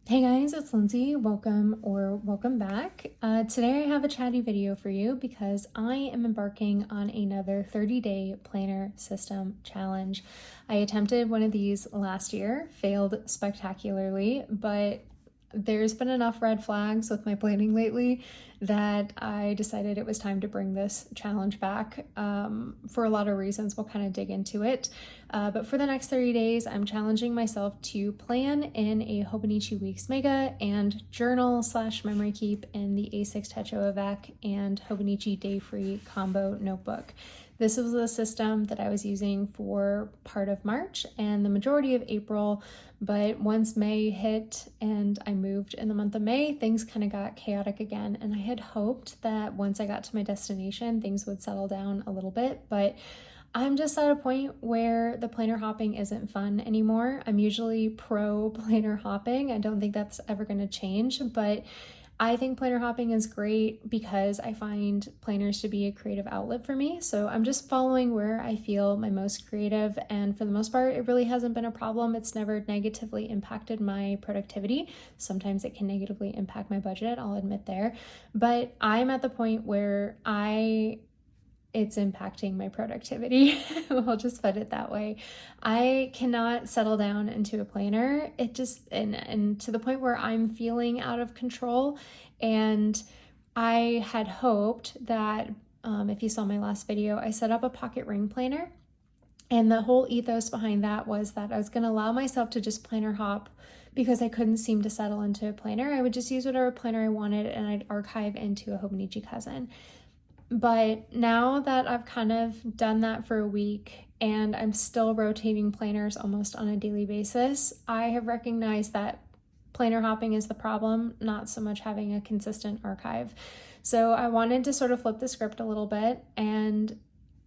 Hey guys, it's Lindsay. Welcome back. Today I have a chatty video for you because I am embarking on another 30-day planner system challenge. I attempted one of these last year, failed spectacularly, but there's been enough red flags with my planning lately that I decided it was time to bring this challenge back for a lot of reasons. We'll kind of dig into it. But for the next 30 days, I'm challenging myself to plan in a Hobonichi Weeks Mega and journal / memory keep in the A6 Techo avec and Hobonichi Day Free combo notebook. This was the system that I was using for part of March and the majority of April, but once May hit and I moved in the month of May, things kind of got chaotic again. And I had hoped that once I got to my destination, things would settle down a little bit, but I'm just at a point where the planner hopping isn't fun anymore. I'm usually pro planner hopping. I don't think that's ever going to change, but I think planner hopping is great because I find planners to be a creative outlet for me. So I'm just following where I feel my most creative, and for the most part, it really hasn't been a problem. It's never negatively impacted my productivity. Sometimes it can negatively impact my budget, I'll admit there, but I'm at the point where it's impacting my productivity. We'll just put it that way. I cannot settle down into a planner. It just, and to the point where I'm feeling out of control. And I had hoped that, if you saw my last video, I set up a pocket ring planner. And the whole ethos behind that was that I was going to allow myself to just planner hop because I couldn't seem to settle into a planner. I would just use whatever planner I wanted and I'd archive into a Hobonichi cousin. But now that I've kind of done that for a week and I'm still rotating planners almost on a daily basis, I have recognized that planner hopping is the problem, not so much having a consistent archive. So I wanted to sort of flip the script a little bit and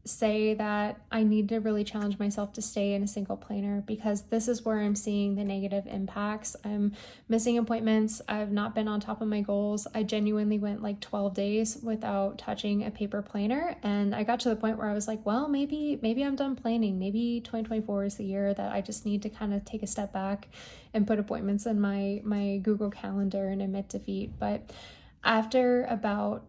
say that I need to really challenge myself to stay in a single planner because this is where I'm seeing the negative impacts. I'm missing appointments. I've not been on top of my goals. I genuinely went like 12 days without touching a paper planner, and I got to the point where I was like, well, maybe I'm done planning. Maybe 2024 is the year that I just need to kind of take a step back and put appointments in my Google Calendar and admit defeat. But after about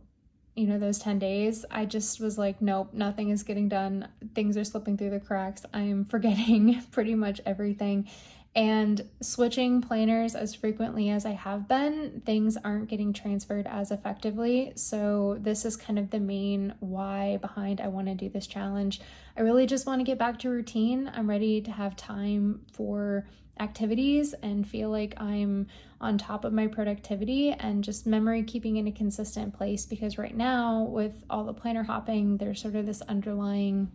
those 10 days, I just was like, nope, nothing is getting done. Things are slipping through the cracks. I am forgetting pretty much everything. And switching planners as frequently as I have been, things aren't getting transferred as effectively. So this is kind of the main why behind I want to do this challenge. I really just want to get back to routine. I'm ready to have time for activities and feel like I'm on top of my productivity and just memory keeping in a consistent place, because right now with all the planner hopping, there's sort of this underlying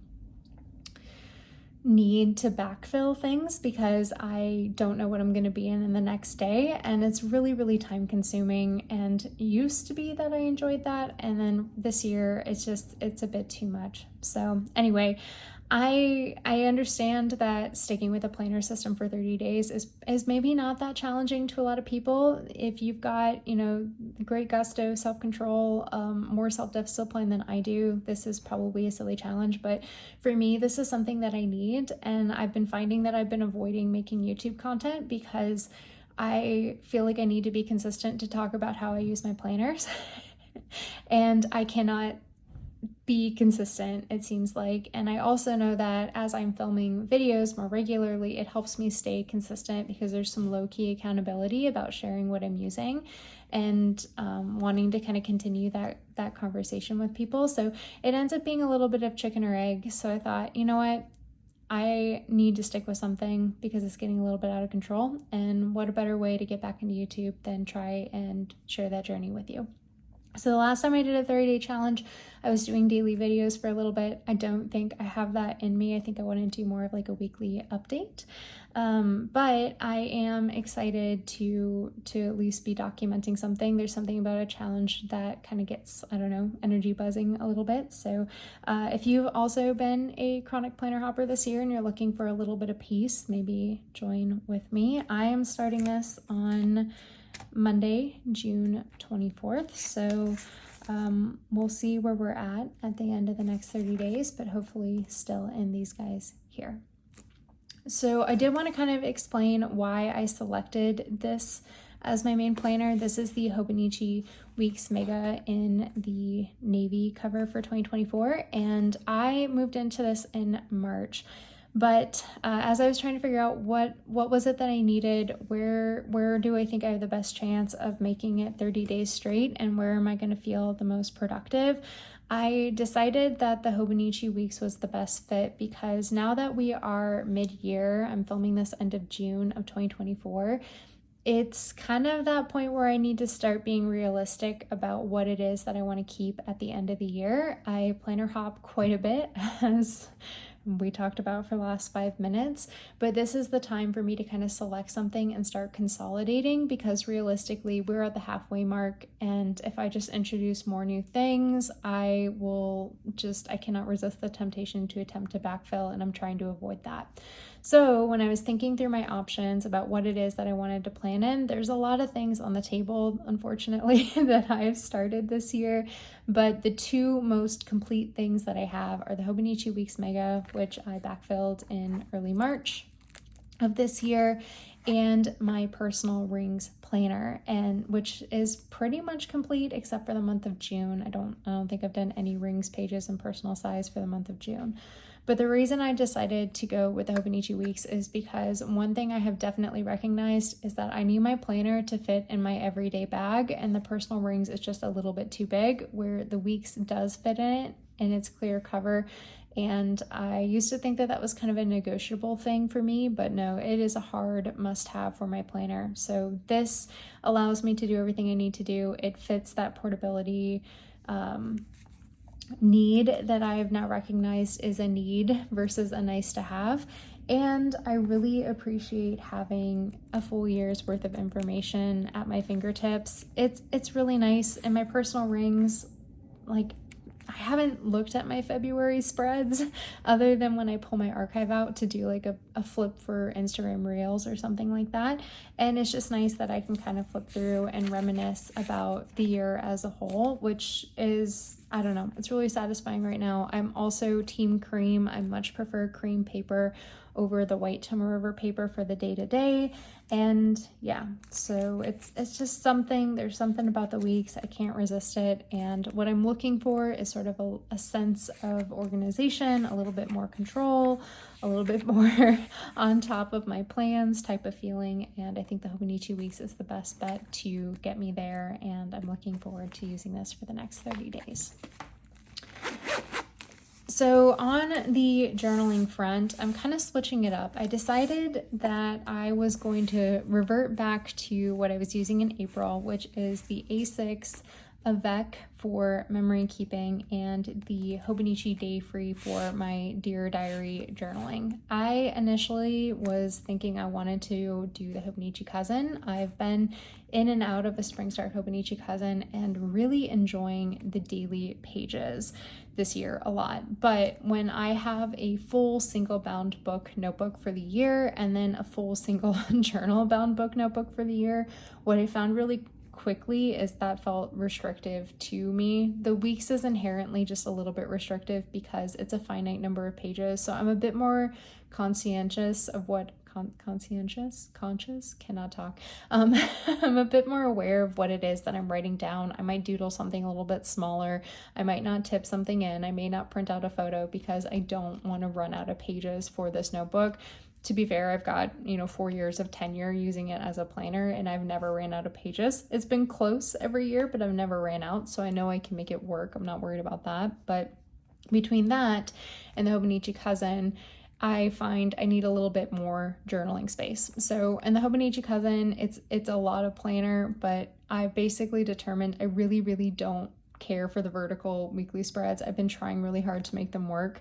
need to backfill things because I don't know what I'm going to be in the next day, and it's really time consuming. And used to be that I enjoyed that, and then this year it's a bit too much. So anyway, I understand that sticking with a planner system for 30 days is maybe not that challenging to a lot of people. If you've got, great gusto, self-control, more self-discipline than I do, this is probably a silly challenge. But for me, this is something that I need. And I've been finding that I've been avoiding making YouTube content because I feel like I need to be consistent to talk about how I use my planners. And I cannot be consistent, it seems like. And I also know that as I'm filming videos more regularly, it helps me stay consistent because there's some low-key accountability about sharing what I'm using and wanting to kind of continue that conversation with people. So it ends up being a little bit of chicken or egg. So I thought, you know what? I need to stick with something because it's getting a little bit out of control. And what a better way to get back into YouTube than try and share that journey with you. So the last time I did a 30-day challenge, I was doing daily videos for a little bit. I don't think I have that in me. I think I want to do more of like a weekly update. But I am excited to at least be documenting something. There's something about a challenge that kind of gets, I don't know, energy buzzing a little bit. So if you've also been a chronic planner hopper this year and you're looking for a little bit of peace, maybe join with me. I am starting this on Monday, June 24th. So we'll see where we're at the end of the next 30 days, but hopefully still in these guys here. So I did want to kind of explain why I selected this as my main planner. This is the Hobonichi Weeks Mega in the navy cover for 2024, and I moved into this in March. But as I was trying to figure out what was it that I needed, where do I think I have the best chance of making it 30 days straight, and where am I going to feel the most productive, I decided that the Hobonichi Weeks was the best fit, because now that we are mid-year, I'm filming this end of June of 2024, it's kind of that point where I need to start being realistic about what it is that I want to keep at the end of the year. I planner hop quite a bit, as we talked about for the last 5 minutes, but this is the time for me to kind of select something and start consolidating, because realistically we're at the halfway mark, and if I just introduce more new things, I cannot resist the temptation to attempt to backfill, and I'm trying to avoid that. So when I was thinking through my options about what it is that I wanted to plan in, there's a lot of things on the table, unfortunately, that I've started this year. But the two most complete things that I have are the Hobonichi Weeks Mega, which I backfilled in early March of this year, and my personal rings planner, and which is pretty much complete except for the month of June. I don't think I've done any rings pages in personal size for the month of June. But the reason I decided to go with the Hobonichi Weeks is because one thing I have definitely recognized is that I need my planner to fit in my everyday bag, and the personal rings is just a little bit too big, where the Weeks does fit in it and it's clear cover. And I used to think that that was kind of a negotiable thing for me, but no, it is a hard must-have for my planner. So this allows me to do everything I need to do. It fits that portability need that I have now recognized is a need versus a nice to have. And I really appreciate having a full year's worth of information at my fingertips. It's really nice. And my personal rings, like, I haven't looked at my February spreads other than when I pull my archive out to do like a flip for Instagram Reels or something like that. And it's just nice that I can kind of flip through and reminisce about the year as a whole, which is, I don't know, it's really satisfying right now. I'm also team cream. I much prefer cream paper over the white Tomoe River paper for the day-to-day. And yeah, so it's just something, there's something about the weeks, I can't resist it. And what I'm looking for is sort of a sense of organization, a little bit more control, a little bit more on top of my plans type of feeling. And I think the Hobonichi Weeks is the best bet to get me there. And I'm looking forward to using this for the next 30 days. So on the journaling front, I'm kind of switching it up. I decided that I was going to revert back to what I was using in April, which is the A6 avec for memory keeping and the Hobonichi Day Free for my Dear Diary journaling. I initially was thinking I wanted to do the Hobonichi Cousin. I've been in and out of a Spring Start Hobonichi Cousin and really enjoying the daily pages this year a lot. But when I have a full single bound book notebook for the year and then a full single journal bound book notebook for the year, what I found really quickly is that felt restrictive to me. The weeks is inherently just a little bit restrictive because it's a finite number of pages. So I'm a bit more conscientious of what conscious, cannot talk. I'm a bit more aware of what it is that I'm writing down. I might doodle something a little bit smaller. I might not tip something in. I may not print out a photo because I don't want to run out of pages for this notebook. To be fair, I've got, 4 years of tenure using it as a planner and I've never ran out of pages. It's been close every year, but I've never ran out. So I know I can make it work. I'm not worried about that. But between that and the Hobonichi Cousin, I find I need a little bit more journaling space. So in the Hobonichi Cousin, it's a lot of planner, but I basically determined I really, really don't care for the vertical weekly spreads. I've been trying really hard to make them work,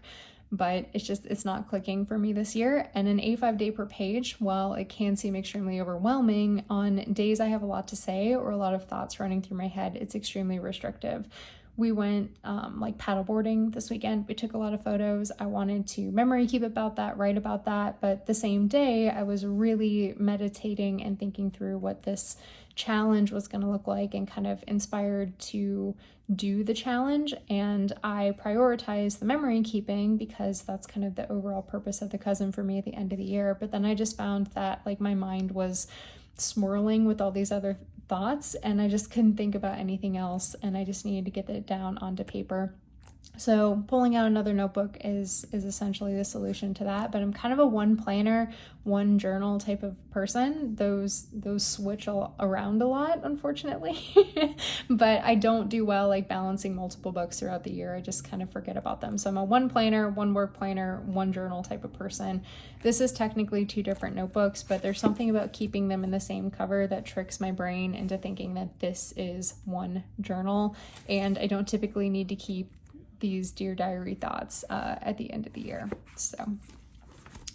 but it's not clicking for me this year. And an A5 day per page, while it can seem extremely overwhelming, on days I have a lot to say or a lot of thoughts running through my head, it's extremely restrictive. We went like paddleboarding this weekend. We took a lot of photos. I wanted to memory keep about that, write about that. But the same day, I was really meditating and thinking through what this challenge was going to look like and kind of inspired to do the challenge. And I prioritized the memory keeping because that's kind of the overall purpose of the cousin for me at the end of the year. But then I just found that like my mind was swirling with all these other thoughts, and I just couldn't think about anything else, and I just needed to get it down onto paper. So pulling out another notebook is essentially the solution to that. But I'm kind of a one planner, one journal type of person. Those switch around a lot, unfortunately. But I don't do well like balancing multiple books throughout the year. I just kind of forget about them. So I'm a one planner, one work planner, one journal type of person. This is technically two different notebooks, but there's something about keeping them in the same cover that tricks my brain into thinking that this is one journal. And I don't typically need to keep these Dear Diary thoughts at the end of the year. So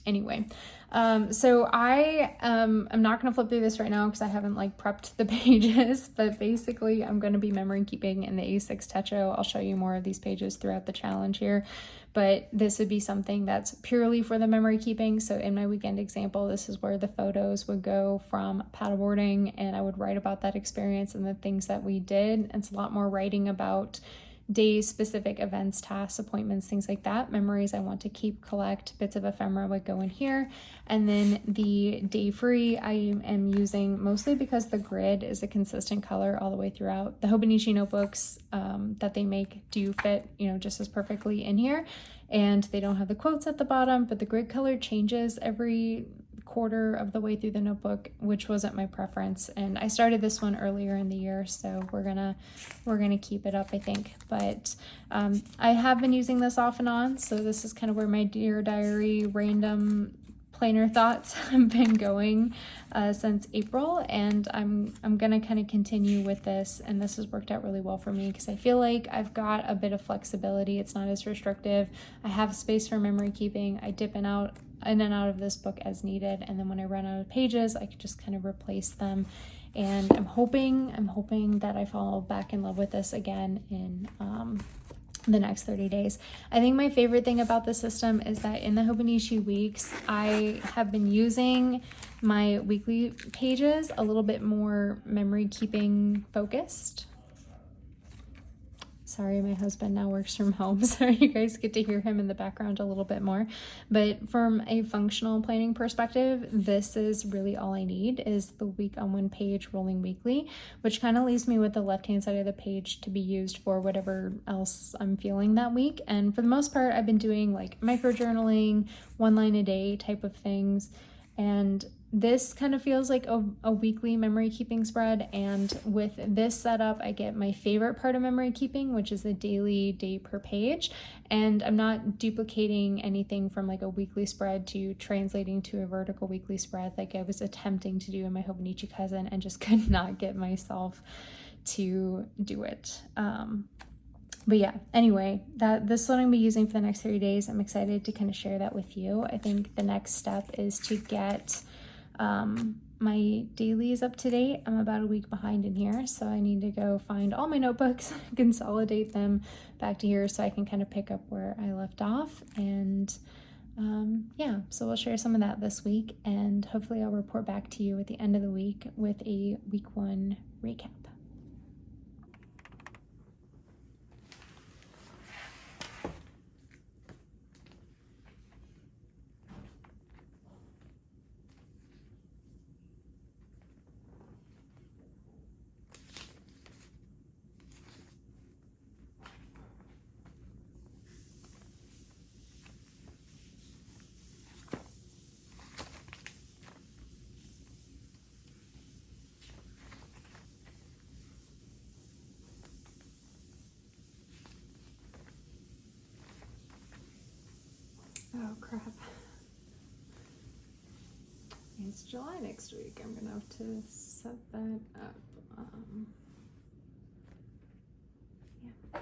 anyway, so I'm not going to flip through this right now because I haven't like prepped the pages, but basically I'm going to be memory keeping in the A6 techo. I'll show you more of these pages throughout the challenge here, but this would be something that's purely for the memory keeping. So in my weekend example, this is where the photos would go from paddleboarding, and I would write about that experience and the things that we did. It's a lot more writing about days, specific events, tasks, appointments, things like that. Memories I want to keep, collect. Bits of ephemera would go in here. And then the day free I am using mostly because the grid is a consistent color all the way throughout. The hobonichi notebooks that they make do fit, just as perfectly in here. And they don't have the quotes at the bottom, but the grid color changes every quarter of the way through the notebook, which wasn't my preference, and I started this one earlier in the year, so we're gonna keep it up, I think. But I have been using this off and on, so this is kind of where my Dear Diary random planner thoughts have been going since April, and I'm gonna kind of continue with this, and this has worked out really well for me because I feel like I've got a bit of flexibility. It's not as restrictive. I have space for memory keeping. I dip in and out of this book as needed, and then when I run out of pages I could just kind of replace them. And I'm hoping that I fall back in love with this again in the next 30 days. I think my favorite thing about the system is that in the hobonichi weeks I have been using my weekly pages a little bit more memory keeping focused. Sorry, my husband now works from home, so you guys get to hear him in the background a little bit more. But from a functional planning perspective, this is really all I need, is the week on one page rolling weekly, which kind of leaves me with the left-hand side of the page to be used for whatever else I'm feeling that week. And for the most part, I've been doing like micro journaling, one line a day type of things. And this kind of feels like a weekly memory keeping spread, and with this setup I get my favorite part of memory keeping, which is the daily day per page, and I'm not duplicating anything from like a weekly spread to translating to a vertical weekly spread like I was attempting to do in my hobonichi cousin and just could not get myself to do it. But yeah, anyway, this is what I'm gonna be using for the next 30 days. I'm excited to kind of share that with you. I think the next step is to get my dailies up to date. I'm about a week behind in here, so I need to go find all my notebooks, consolidate them back to here so I can kind of pick up where I left off. And yeah, so we'll share some of that this week, and hopefully I'll report back to you at the end of the week with a week 1 recap. Oh crap. It's July next week. I'm gonna have to set that up. Yeah.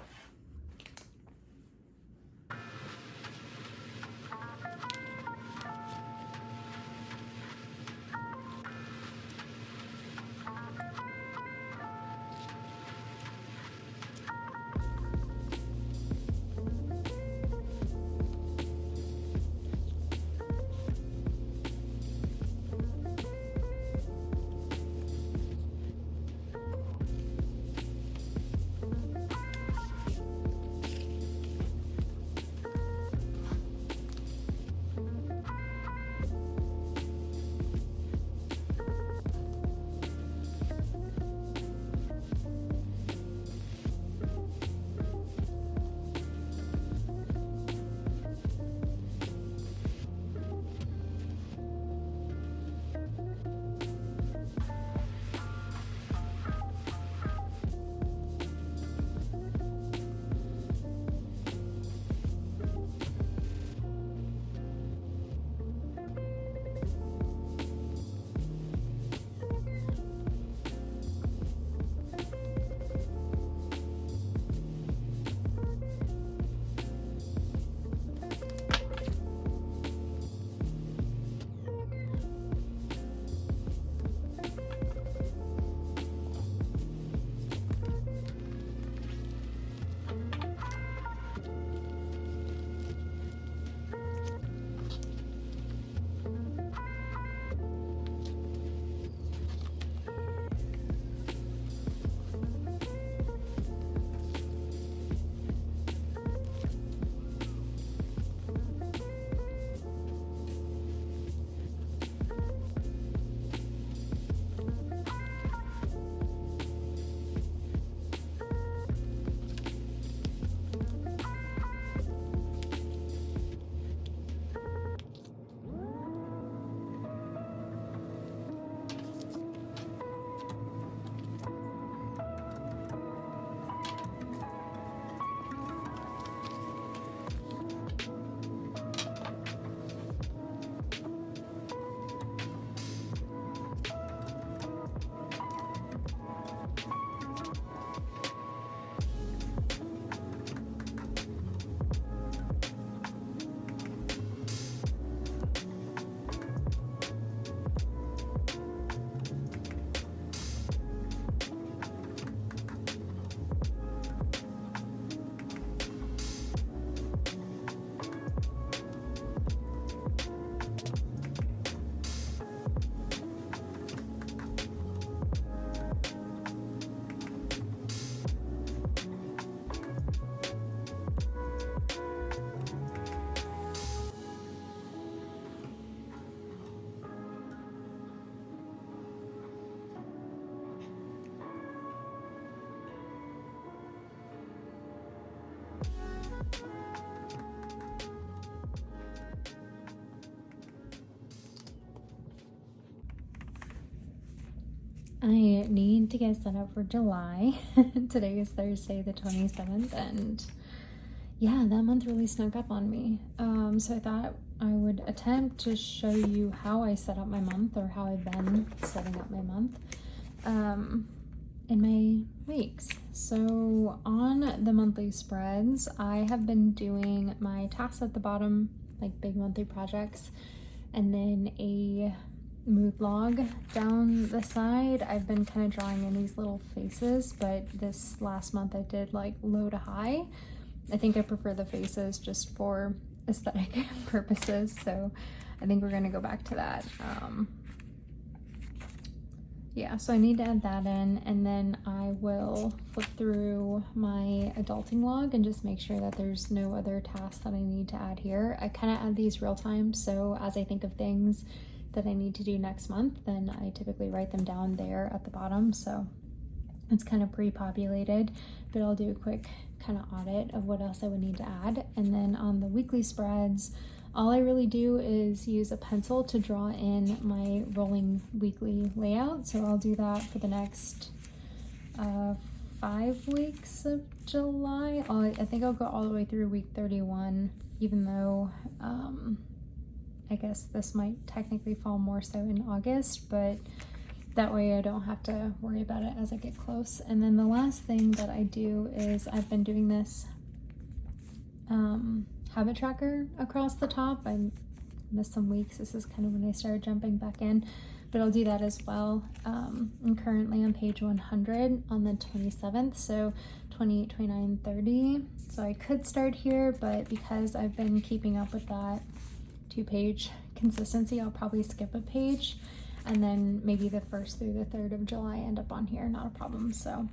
I need to get set up for July. Today is Thursday the 27th, and yeah, that month really snuck up on me. So I thought I would attempt to show you how I set up my month, or how I've been setting up my month in my weeks. So on the monthly spreads, I have been doing my tasks at the bottom, like big monthly projects, and then a mood log down the side. I've been kind of drawing in these little faces, but this last month I did like low to high. I think I prefer the faces just for aesthetic purposes, so I think we're going to go back to that. Yeah, so I need to add that in, and then I will flip through my adulting log and just make sure that there's no other tasks that I need to add here. I kind of add these real time, so as I think of things that I need to do next month, then I typically write them down there at the bottom, so it's kind of pre-populated, but I'll do a quick kind of audit of what else I would need to add. And then on the weekly spreads, all I really do is use a pencil to draw in my rolling weekly layout. So I'll do that for the next 5 weeks of July. I think I'll go all the way through week 31, even though I guess this might technically fall more so in August, but that way I don't have to worry about it as I get close. And then the last thing that I do is I've been doing this habit tracker across the top. I missed some weeks. This is kind of when I started jumping back in, but I'll do that as well. I'm currently on page 100 on the 27th, so 28, 29, 30. So I could start here, but because I've been keeping up with that 2-page consistency, I'll probably skip a page, and then maybe the 1st through the 3rd of July end up on here, not a problem. So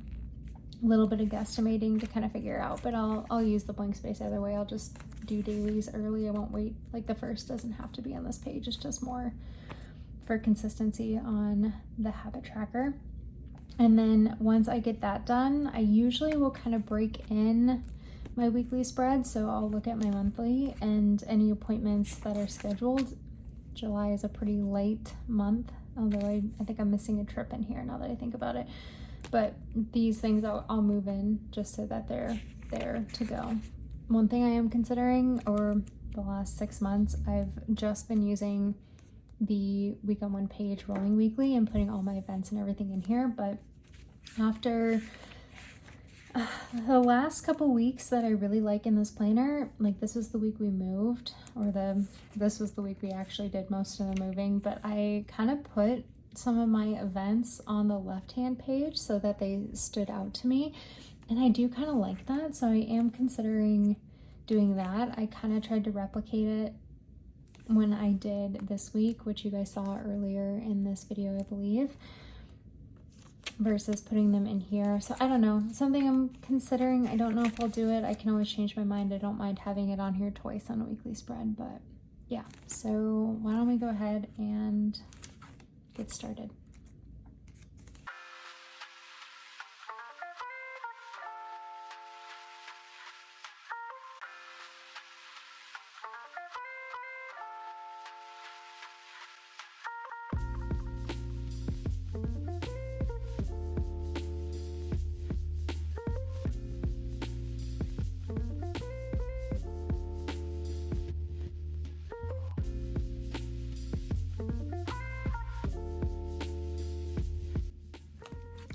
a little bit of guesstimating to kind of figure out, but I'll use the blank space either way. I'll just do dailies early. I won't wait, like the 1st doesn't have to be on this page. It's just more for consistency on the habit tracker. And then once I get that done, I usually will kind of break in my weekly spread. So I'll look at my monthly and any appointments that are scheduled. July is a pretty light month, although I think I'm missing a trip in here now that I think about it. But these things I'll move in just so that they're there to go. One thing I am considering, or the last 6 months, I've just been using the week on 1 page rolling weekly and putting all my events and everything in here. But after the last couple weeks that I really like in this planner, like this was the week we moved, or this was the week we actually did most of the moving, but I kind of put some of my events on the left-hand page so that they stood out to me, and I do kind of like that, so I am considering doing that. I kind of tried to replicate it when I did this week, which you guys saw earlier in this video, I believe, versus putting them in here. So I don't know, something I'm considering. I don't know if I'll do it. I can always change my mind. I don't mind having it on here twice on a weekly spread, but yeah. So why don't we go ahead and get started.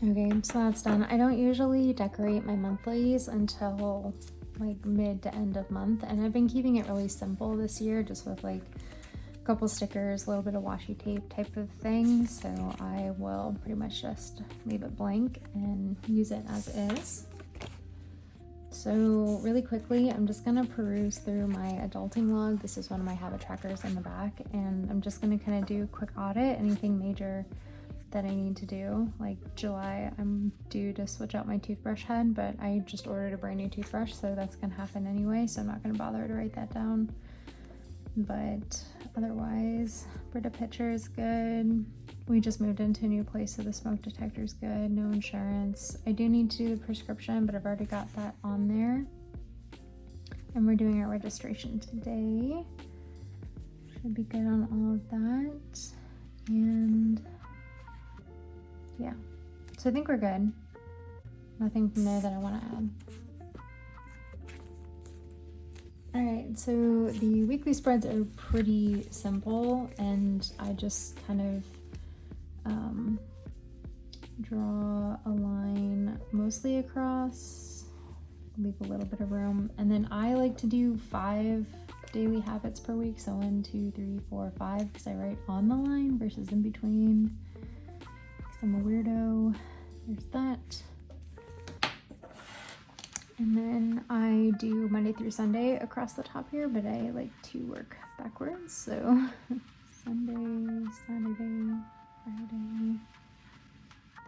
Okay, so that's done. I don't usually decorate my monthlies until like mid to end of month, and I've been keeping it really simple this year, just with like a couple stickers, a little bit of washi tape type of thing. So I will pretty much just leave it blank and use it as is. So really quickly, I'm just gonna peruse through my adulting log. This is one of my habit trackers in the back, and I'm just gonna kind of do a quick audit, anything major that I need to do. Like July, I'm due to switch out my toothbrush head, but I just ordered a brand new toothbrush, so that's gonna happen anyway, so I'm not gonna bother to write that down. But otherwise, Brita picture is good. We just moved into a new place, so the smoke detector is good. No insurance. I do need to do the prescription, but I've already got that on there. And we're doing our registration today. Should be good on all of that. And Yeah, so I think we're good. Nothing from there that I want to add. All right, so the weekly spreads are pretty simple, and I just kind of draw a line mostly across, leave a little bit of room, and then I like to do 5 daily habits per week. So 1, 2, 3, 4, 5, because I write on the line versus in between, because I'm a weirdo. There's that. And then I do Monday through Sunday across the top here, but I like to work backwards. So Sunday, Saturday, Friday,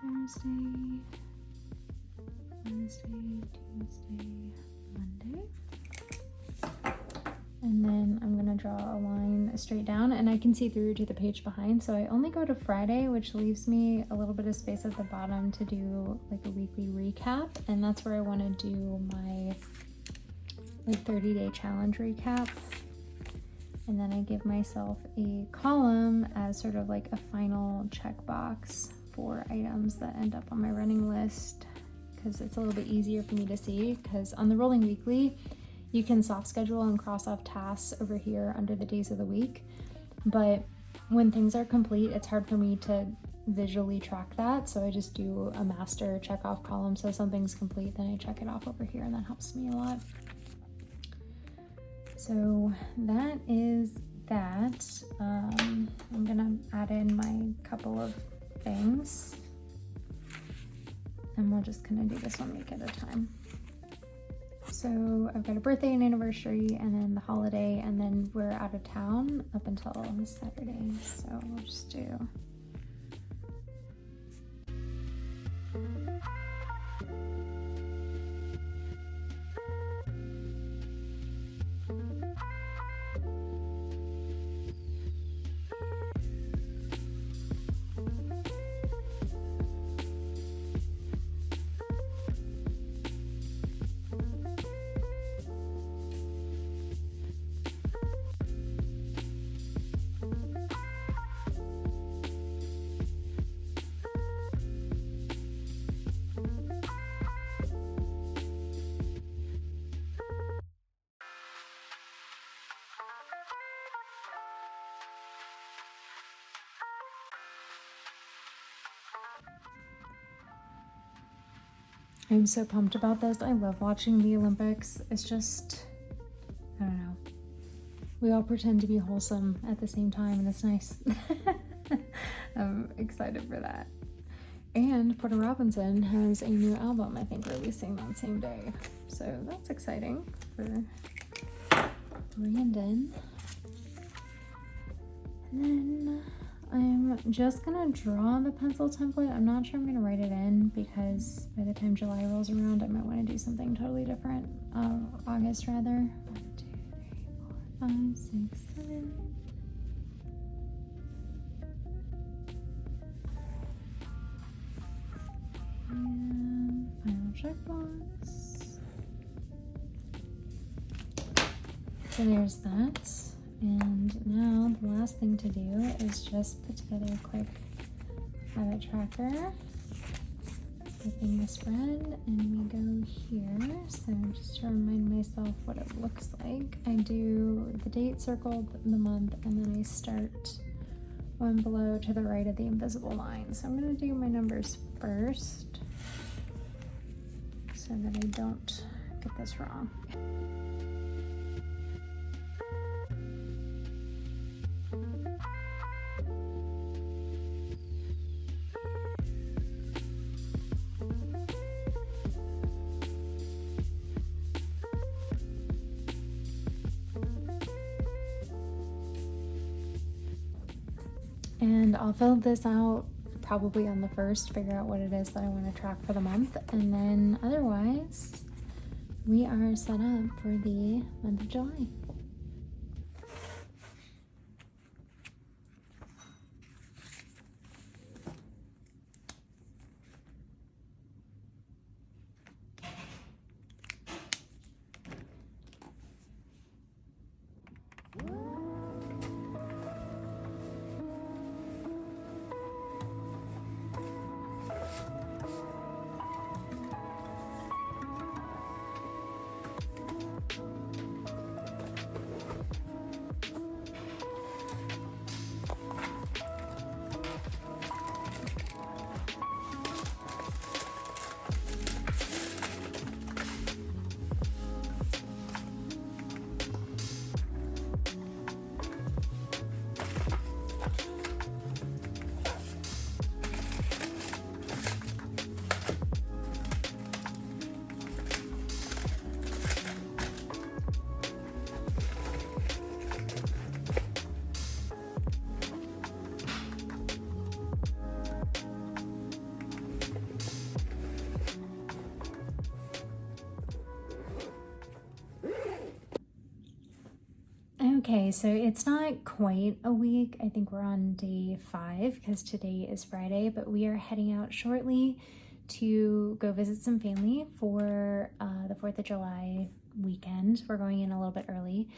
Thursday, Wednesday, Tuesday, Monday. And then I'm gonna draw a line straight down, and I can see through to the page behind. So I only go to Friday, which leaves me a little bit of space at the bottom to do like a weekly recap. And that's where I wanna do my like 30-day challenge recap. And then I give myself a column as sort of like a final checkbox for items that end up on my running list, because it's a little bit easier for me to see, because on the rolling weekly, you can soft schedule and cross off tasks over here under the days of the week. But when things are complete, it's hard for me to visually track that. So I just do a master check off column. So something's complete, then I check it off over here, and that helps me a lot. So that is that. I'm gonna add in my couple of things, and we'll just kind of do this one week at a time. So I've got a birthday and anniversary, and then the holiday, and then we're out of town up until Saturday. So we'll just do I'm so pumped about this. I love watching the Olympics. It's just, I don't know. We all pretend to be wholesome at the same time, and it's nice. I'm excited for that. And Porter Robinson has a new album, I think, releasing that same day. So that's exciting for Brandon. And then I'm just gonna draw the pencil template. I'm not sure I'm gonna write it in, because by the time July rolls around, I might want to do something totally different. August rather. 1, 2, 3, 4, 5, 6, 7. And final checkbox. So there's that. And now the last thing to do is just put together a quick habit tracker within the spread, and we go here. So just to remind myself what it looks like, I do the date circled, the month, and then I start one below to the right of the invisible line. So I'm going to do my numbers first so that I don't get this wrong. And I'll fill this out probably on the 1st, figure out what it is that I want to track for the month, and then otherwise we are set up for the month of July. Okay, so it's not quite a week. I think we're on day 5 because today is Friday, but we are heading out shortly to go visit some family for the 4th of July weekend. We're going in a little bit early.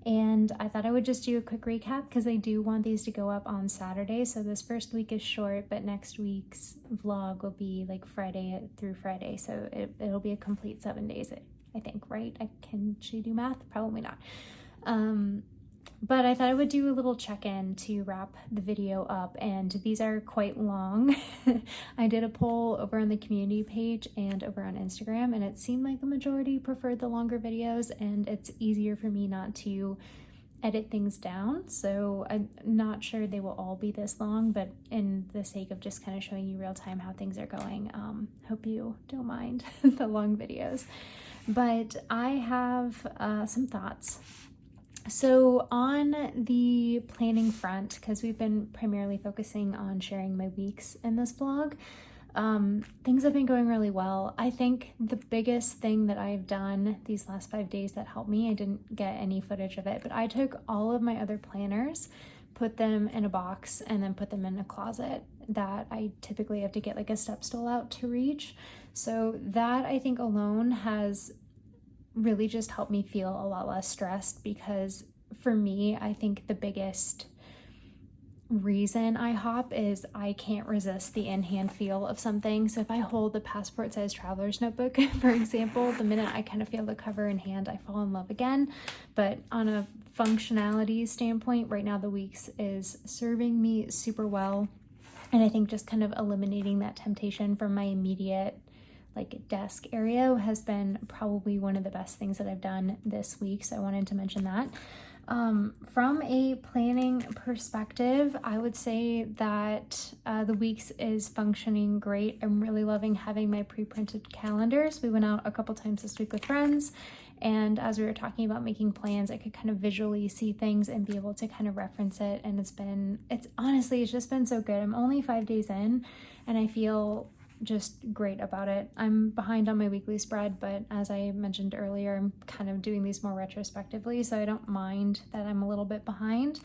And I thought I would just do a quick recap because I do want these to go up on Saturday. So this first week is short, but next week's vlog will be like Friday through Friday. So it'll be a complete 7 days, I think, right? Should you do math? Probably not. But I thought I would do a little check-in to wrap the video up, and these are quite long. I did a poll over on the community page and over on Instagram, and it seemed like the majority preferred the longer videos, and it's easier for me not to edit things down. So I'm not sure they will all be this long, but in the sake of just kind of showing you real time how things are going, hope you don't mind the long videos. But I have some thoughts. So on the planning front, because we've been primarily focusing on sharing my weeks in this vlog, things have been going really well. I think the biggest thing that I've done these last 5 days that helped me, I didn't get any footage of it, but I took all of my other planners, put them in a box, and then put them in a closet that I typically have to get like a step stool out to reach. So that, I think, alone has really just helped me feel a lot less stressed, because for me, I think the biggest reason I hop is I can't resist the in-hand feel of something. So if I hold the passport size traveler's notebook, for example, the minute I kind of feel the cover in hand, I fall in love again. But on a functionality standpoint, right now the Weeks is serving me super well. And I think just kind of eliminating that temptation from my immediate like desk area has been probably one of the best things that I've done this week. So I wanted to mention that. From a planning perspective, I would say that the Weeks is functioning great. I'm really loving having my pre-printed calendars. We went out a couple times this week with friends, and as we were talking about making plans, I could kind of visually see things and be able to kind of reference it. And it's honestly just been so good. I'm only 5 days in, and I feel just great about it. I'm behind on my weekly spread, but as I mentioned earlier, I'm kind of doing these more retrospectively, so I don't mind that I'm a little bit behind.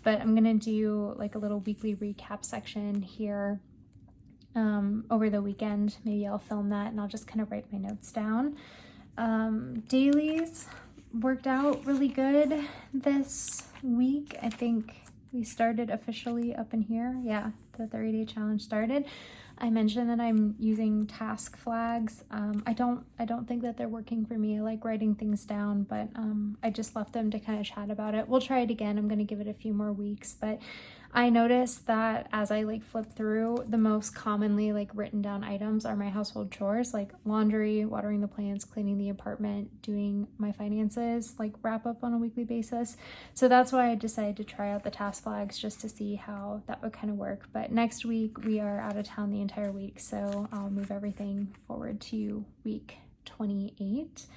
But I'm gonna do like a little weekly recap section here over the weekend. Maybe I'll film that and I'll just kind of write my notes down. Dailies worked out really good this week. I think we started officially up in here. Yeah, the 30-day challenge started. I mentioned that I'm using task flags. I don't think that they're working for me. I like writing things down, but I just left them to kind of chat about it. We'll try it again. I'm going to give it a few more weeks, but I noticed that as I like flip through, the most commonly like written down items are my household chores, like laundry, watering the plants, cleaning the apartment, doing my finances, like wrap up on a weekly basis. So that's why I decided to try out the task flags just to see how that would kind of work. But next week we are out of town the entire week, so I'll move everything forward to week 28.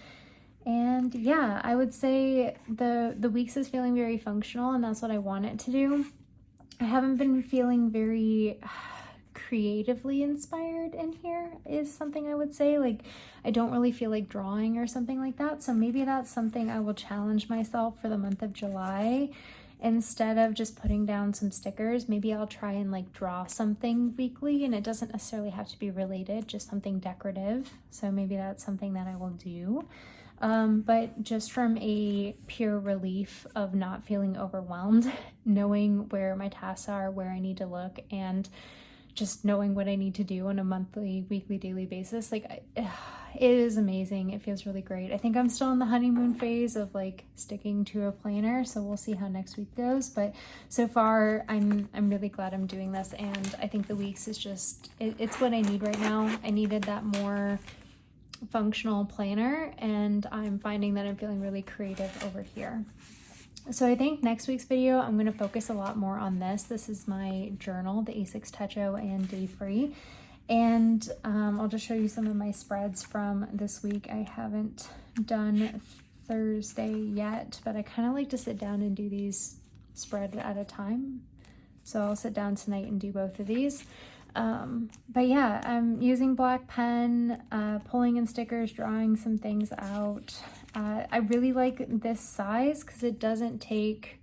And yeah, I would say the Weeks is feeling very functional, and that's what I want it to do. I haven't been feeling very creatively inspired in here is something I would say. Like, I don't really feel like drawing or something like that. So maybe that's something I will challenge myself for the month of July. Instead of just putting down some stickers, maybe I'll try and like draw something weekly, and it doesn't necessarily have to be related, just something decorative. So maybe that's something that I will do. But just from a pure relief of not feeling overwhelmed, knowing where my tasks are, where I need to look, and just knowing what I need to do on a monthly, weekly, daily basis, like it is amazing. It feels really great. I think I'm still in the honeymoon phase of like sticking to a planner, so we'll see how next week goes. But so far, I'm really glad I'm doing this, and I think the Weeks is just it's what I need right now. I needed that more functional planner, and I'm finding that I'm feeling really creative over here. So I think next week's video, I'm going to focus a lot more on this. This is my journal, the A6 Techo and Day Free. And I'll just show you some of my spreads from this week. I haven't done Thursday yet, but I kind of like to sit down and do these spread at a time. So I'll sit down tonight and do both of these. But yeah, I'm using black pen, pulling in stickers, drawing some things out. I really like this size because it doesn't take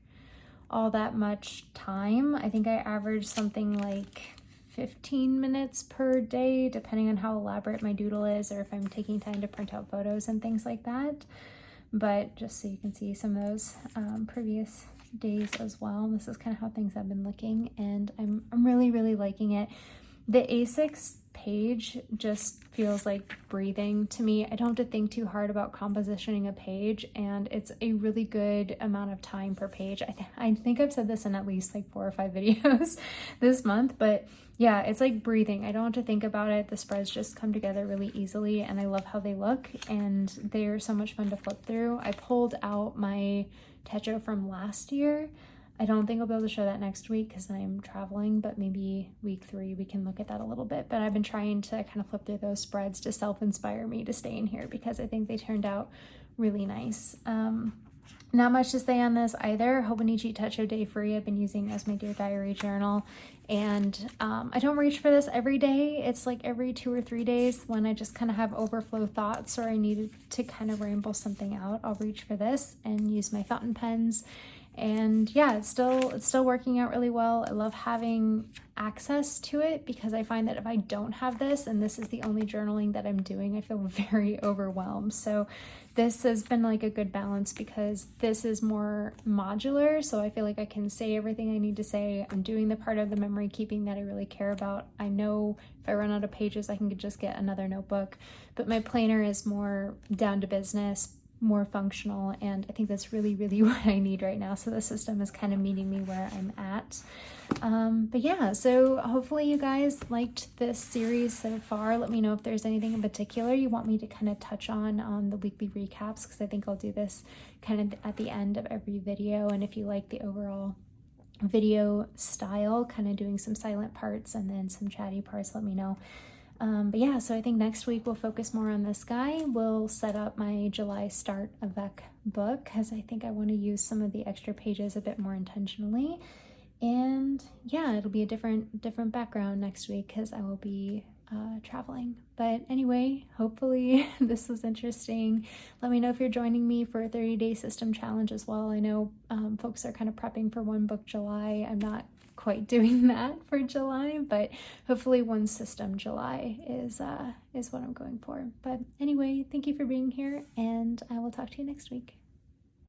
all that much time. I think I average something like 15 minutes per day, depending on how elaborate my doodle is or if I'm taking time to print out photos and things like that. But just so you can see some of those previous days as well. This is kind of how things have been looking, and I'm really liking it. The A6 page just feels like breathing to me. I don't have to think too hard about compositioning a page, and it's a really good amount of time per page. I think I've said this in at least like 4 or 5 videos this month, but yeah, it's like breathing. I don't have to think about it. The spreads just come together really easily, and I love how they look, and they're so much fun to flip through. I pulled out my techo from last year. I don't think I'll be able to show that next week because I'm traveling, but maybe week 3 we can look at that a little bit. But I've been trying to kind of flip through those spreads to self-inspire me to stay in here because I think they turned out really nice. Not much to say on this either. Hobonichi Techo Day Free I've been using as my Dear Diary journal, and I don't reach for this every day. It's like every 2 or 3 days when I just kind of have overflow thoughts or I needed to kind of ramble something out. I'll reach for this and use my fountain pens. And yeah, it's still working out really well. I love having access to it because I find that if I don't have this and this is the only journaling that I'm doing, I feel very overwhelmed. So this has been like a good balance because this is more modular, so I feel like I can say everything I need to say. I'm doing the part of the memory keeping that I really care about. I know if I run out of pages I can just get another notebook, but my planner is more down to business, more functional, and I think that's really what I need right now. So the system is kind of meeting me where I'm at. But yeah, so hopefully you guys liked this series so far. Let me know if there's anything in particular you want me to kind of touch on the weekly recaps, because I think I'll do this kind of at the end of every video. And if you like the overall video style, kind of doing some silent parts and then some chatty parts, let me know. But yeah, so I think next week we'll focus more on this guy. We'll set up my July start avec book because I think I want to use some of the extra pages a bit more intentionally. And yeah, it'll be a different background next week because I will be traveling. But anyway, hopefully this was interesting. Let me know if you're joining me for a 30-day system challenge as well. I know folks are kind of prepping for One Book July. I'm not quite doing that for July, but hopefully One System July is what I'm going for. But anyway, thank you for being here, and I will talk to you next week.